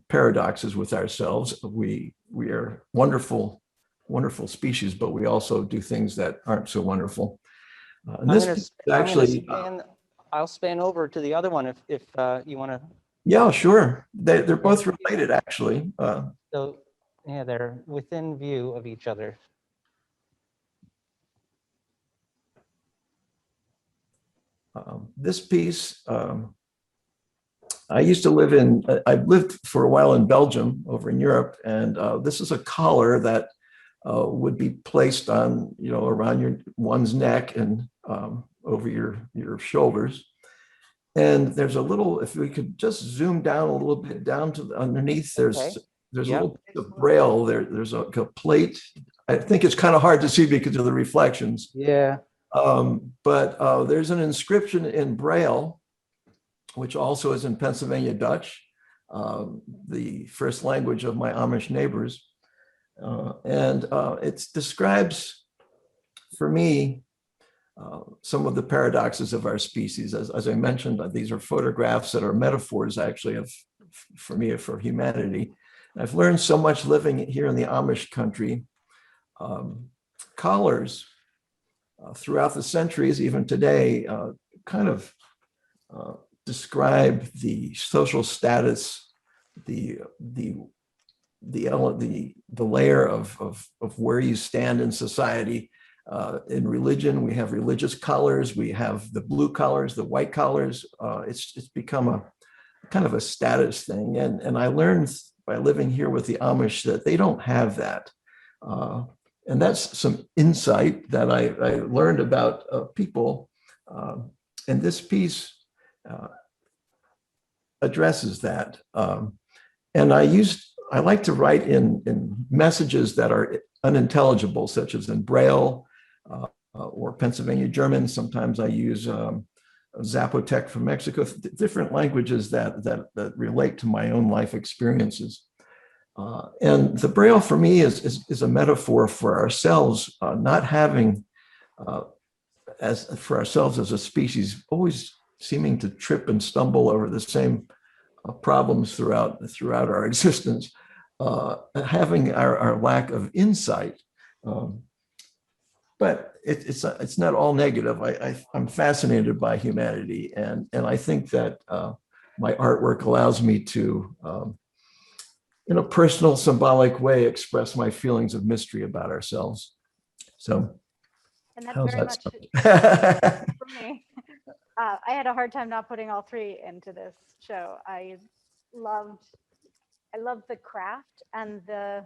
paradoxes with ourselves. We are wonderful species, but we also do things that aren't so wonderful. And this actually, I'll span over to the other one if you want to. Yeah, sure. They're both related, actually. So yeah, they're within view of each other. This piece, I used to live I've lived for a while in Belgium, over in Europe, and this is a collar that would be placed on, around one's neck and over your shoulders. And there's a little, if we could just zoom down a little bit down to underneath, there's a little bit of braille. There's a plate. I think it's kind of hard to see because of the reflections. Yeah. But there's an inscription in braille, which also is in Pennsylvania Dutch, the first language of my Amish neighbors. And it describes, for me, some of the paradoxes of our species. As I mentioned, these are photographs that are metaphors, actually, for me, for humanity. I've learned so much living here in the Amish country. Collars throughout the centuries, even today, kind of describe the social status, the layer of where you stand in society. In religion, we have religious collars, we have the blue collars, the white collars. It's become a kind of a status thing. And I learned by living here with the Amish that they don't have that. And that's some insight that I learned about people. And this piece addresses that. And I like to write in messages that are unintelligible, such as in Braille or Pennsylvania German. Sometimes I use Zapotec from Mexico, different languages that relate to my own life experiences. And the Braille for me is a metaphor for ourselves, not having, for ourselves as a species, always seeming to trip and stumble over the same problems throughout our existence, having our lack of insight. But it's not all negative. I'm fascinated by humanity, and I think that my artwork allows me to, in a personal, symbolic way, express my feelings of mystery about ourselves. So, and that's very much for me. I had a hard time not putting all three into this show. I loved the craft and the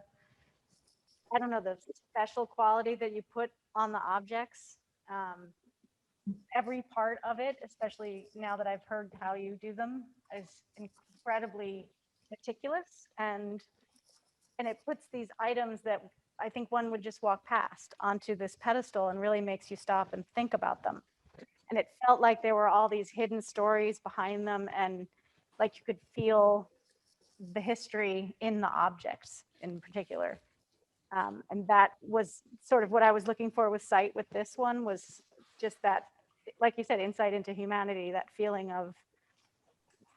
special quality that you put on the objects. Every part of it, especially now that I've heard how you do them, is incredibly meticulous, and it puts these items that I think one would just walk past onto this pedestal and really makes you stop and think about them. And it felt like there were all these hidden stories behind them, and like you could feel the history in the objects. in particular. And that was sort of what I was looking for with Sight with this one, was just that, like you said, insight into humanity, that feeling of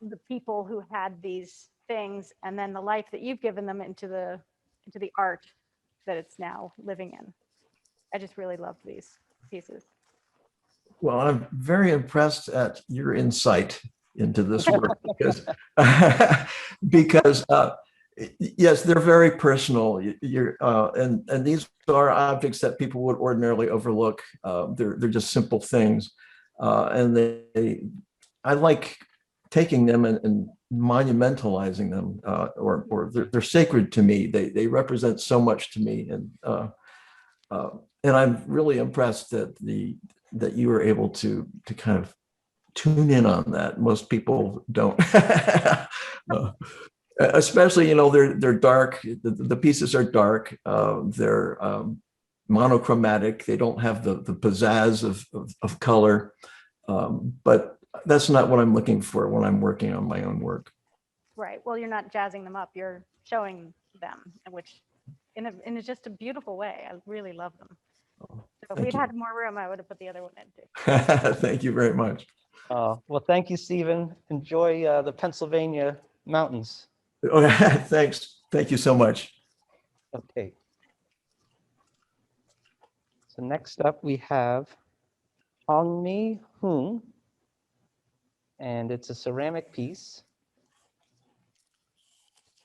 the people who had these things and then the life that you've given them into the art that it's now living in. I just really loved these pieces. Well, I'm very impressed at your insight into this work because, because yes, they're very personal. And these are objects that people would ordinarily overlook. They're just simple things, and I like taking them and monumentalizing them, or they're sacred to me. They represent so much to me, and I'm really impressed that you were able to kind of tune in on that. Most people don't. Especially, they're dark. The pieces are dark. They're monochromatic. They don't have the pizzazz of color. But that's not what I'm looking for when I'm working on my own work. Right. Well, you're not jazzing them up. You're showing them, which in just a beautiful way. I really love them. So if we'd had more room, I would have put the other one in too. Thank you very much. Well, thank you, Stephen. Enjoy the Pennsylvania mountains. Thanks. Thank you so much. Okay. So next up we have Hongmi Hung, and it's a ceramic piece.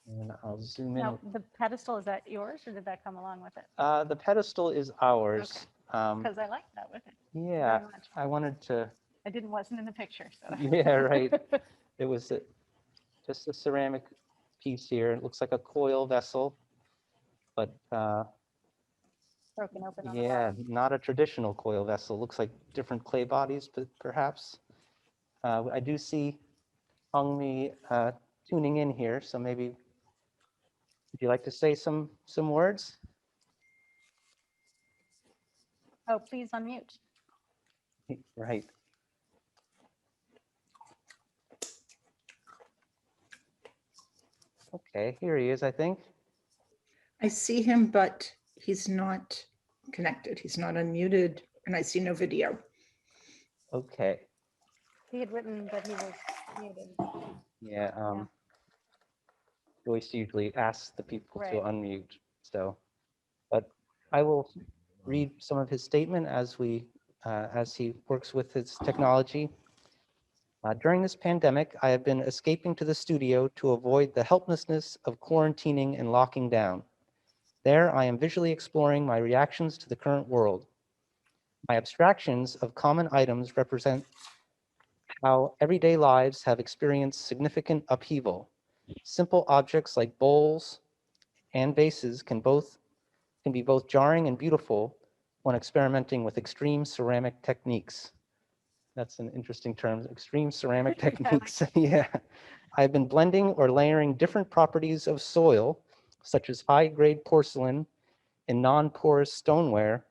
And I'll zoom in. Now, the pedestal, is that yours or did that come along with it? The pedestal is ours. Because I like that with it. Yeah, Very much. I wanted to. Wasn't in the picture. So. Yeah, right. It was just a ceramic piece here. It looks like a coil vessel, but Broken open on yeah, not a traditional coil vessel. Looks like different clay bodies, but perhaps. I do see Hongmi tuning in here, so maybe would you like to say some words? Oh, please unmute. Right. Okay, here he is, I think. I see him, but he's not connected. He's not unmuted, and I see no video. Okay. He had written that he was muted. Yeah. Joyce usually asks the people to unmute, so, but I will read some of his statement as he works with his technology. During this pandemic, I have been escaping to the studio to avoid the helplessness of quarantining and locking down. There, I am visually exploring my reactions to the current world. My abstractions of common items represent how everyday lives have experienced significant upheaval. Simple objects like bowls and vases can be both jarring and beautiful when experimenting with extreme ceramic techniques. That's an interesting term, extreme ceramic techniques. Yeah. I've been blending or layering different properties of soil, such as high-grade porcelain and non-porous stoneware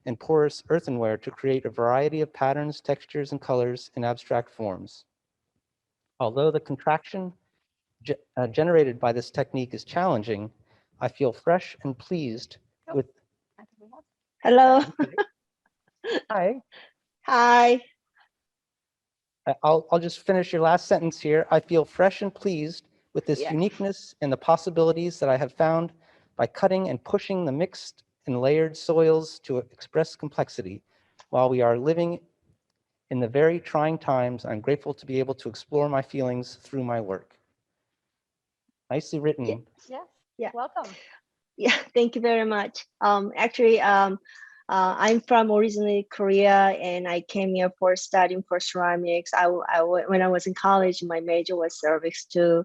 and porous earthenware to create a variety of patterns, textures, and colors in abstract forms. Although the contraction generated by this technique is challenging, I feel fresh and pleased with... Hello. Hi. Hi. I'll just finish your last sentence here. I feel fresh and pleased with this uniqueness and the possibilities that I have found by cutting and pushing the mixed and layered soils to express complexity. While we are living in the very trying times, I'm grateful to be able to explore my feelings through my work. Nicely written. Yeah. Welcome. Yeah, thank you very much. Actually, I'm from originally Korea, and I came here for studying for ceramics. When I was in college, my major was ceramics too.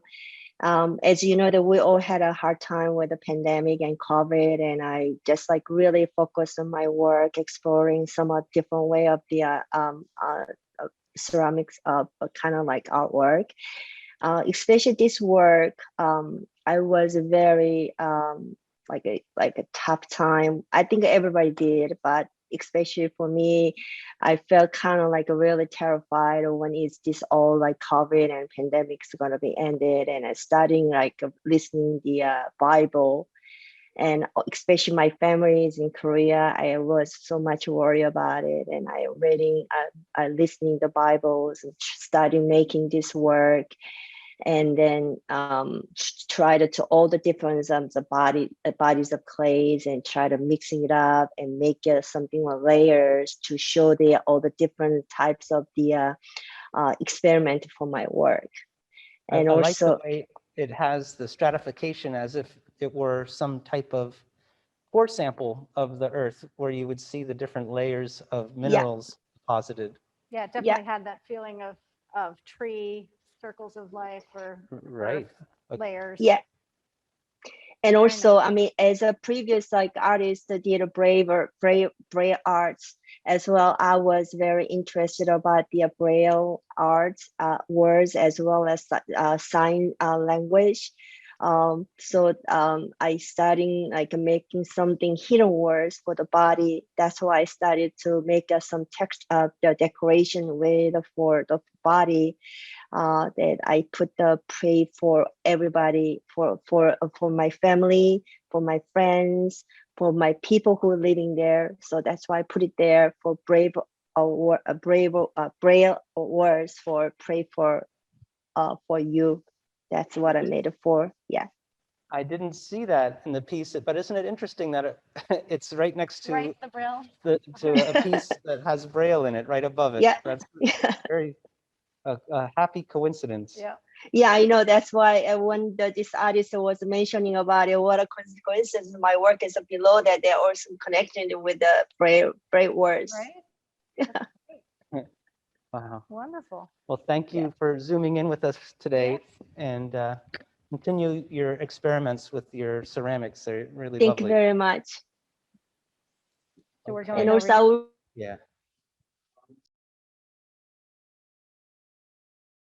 As you know, that we all had a hard time with the pandemic and COVID, and I just like really focused on my work, exploring some different way of the ceramics, kind of like artwork. Especially this work, I was very like a tough time. I think everybody did, but especially for me, I felt kind of like really terrified when it's this all like COVID and pandemic's gonna be ended, and I starting like listening the Bible And especially my family is in Korea. I was so much worried about it, and I reading, listening the Bibles and starting making this work, and then try to all the different bodies of clays, and try to mixing it up and make it something with layers to show all the different types of the experiment for my work. And I also, like the way it has the stratification as if it were some type of core sample of the earth, where you would see the different layers of minerals deposited. Yeah, it definitely had that feeling of tree, circles of life, or Right. layers. yeah. And Very also, nice. I mean, as a previous artist that did a Braille arts as well, I was very interested about the Braille arts words as well as sign language. So I started making something hidden words for the body. That's why I started to make some text the decoration with for the body. That I put the pray for everybody, for my family, for my friends, for my people who are living there. So that's why I put it there for Braille words for pray for you. That's what I made it for. Yeah. I didn't see that in the piece, but isn't it interesting that it's right next to Right, the Braille. to a piece that has Braille in it, right above it? Yeah. That's very a happy coincidence. Yeah. Yeah, I know. That's why when this artist was mentioning about it, what a coincidence. My work is below that. They're also connected with the Braille words. Right. Wow. Wonderful. Well, thank you for zooming in with us today, and continue your experiments with your ceramics. They're really Thank you lovely. very much. So we're Okay. going And over. also, Yeah.